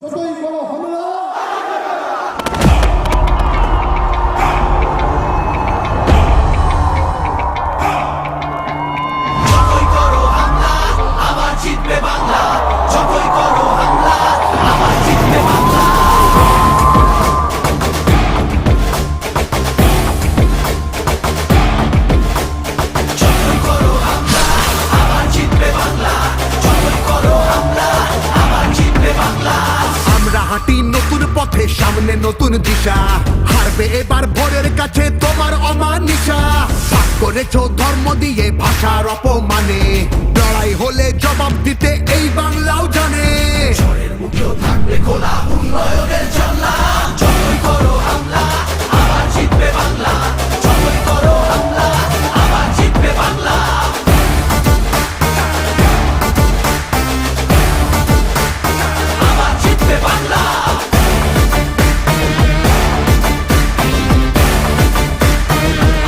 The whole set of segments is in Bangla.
যতই বড় হামলা যতই করো হামলা আবার জিতবে বাংলা, যতই করো হামলা আবার জিতবে বাংলা। যতই করো হামলা আবার জিতবে বাংলা, যতই করো হামলা আবার জিতবে বাংলা। আমরা হাঁটি নতুন পথে, সামনে নতুন দিশা, হারবে এবার ভোরের কাছে তোমার অমানিসা। ভাগ করেছো ধর্ম দিয়ে ভাষার অপমানে, লড়াই হলে জবাব দিতে এই বাংলাও জানে। ঝড়ের মুখেও থাকবে খোলা উন্নয়নের জানলা, যতই করো হামলা আবার জিতবে বাংলা, যতই করো হামলা আবার জিতবে বাংলা। আবার জিতবে বাংলা।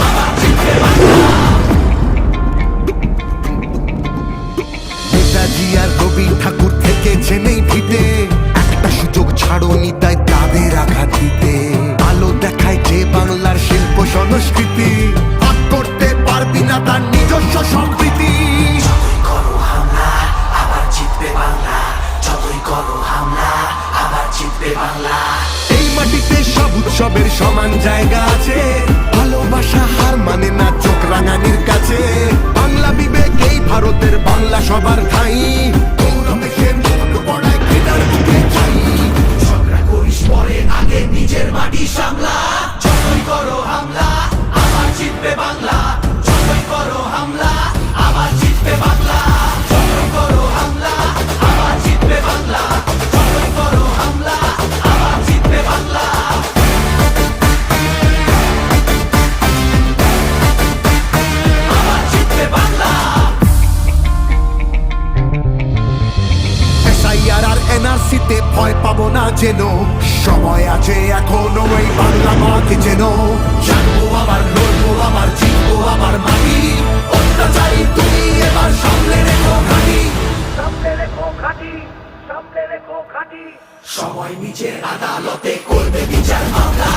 আবার জিতবে বাংলা। নেতাজি আর রবি ঠাকুর থেকেছেন এই ভিটে, একটা সুযোগ ছাড়োনি তাই তাদের আঘাত দিতে। আলো দেখায় যে বাংলার শিল্প সংস্কৃতি, ভাগ করতে পারবি না তার নিজস্ব সম্প্রীতি। যতই করো হামলা আবার জিতবে বাংলা, যতই করো হামলা আবার জিতবে বাংলা। এই মাটিতে সব উৎসবের সমান জায়গা আছে, ভালোবাসা হার মানে না চোখ রাঙানির কাছে। বাংলা বিবেক এই ভারতের, বাংলা সবার ঠাই, গৌরবে সে মুখ পড়ায় ঘৃণার বুকে ছাই। ঝগড়া করিস পরে, আগে নিজের মাটি সামলা। যতই করো হামলা আবার জিতবে বাংলা, যতই করো হামলা আবার জিতবে বাংলা, যতই করো হামলা আবার জিতবে বাংলা, যতই করো হামলা আবার জিতবে বাংলা। আবার জিতবে বাংলা। এসআইআর আর এনআরসিতে ভয় পাবো না যেন, সময় আছে এখনো এই বাংলা মাকে যেন। জানবো আবার, লড়বো আবার, জিতবো আবার মাটি, অত্যাচারী তুমি এবার সামলে রেখো ঘাঁটি, সামলে রেখো ঘাঁটি, সামলে রেখো ঘাঁটি। সময় নিজের আদালতে করবে বিচার মামলা।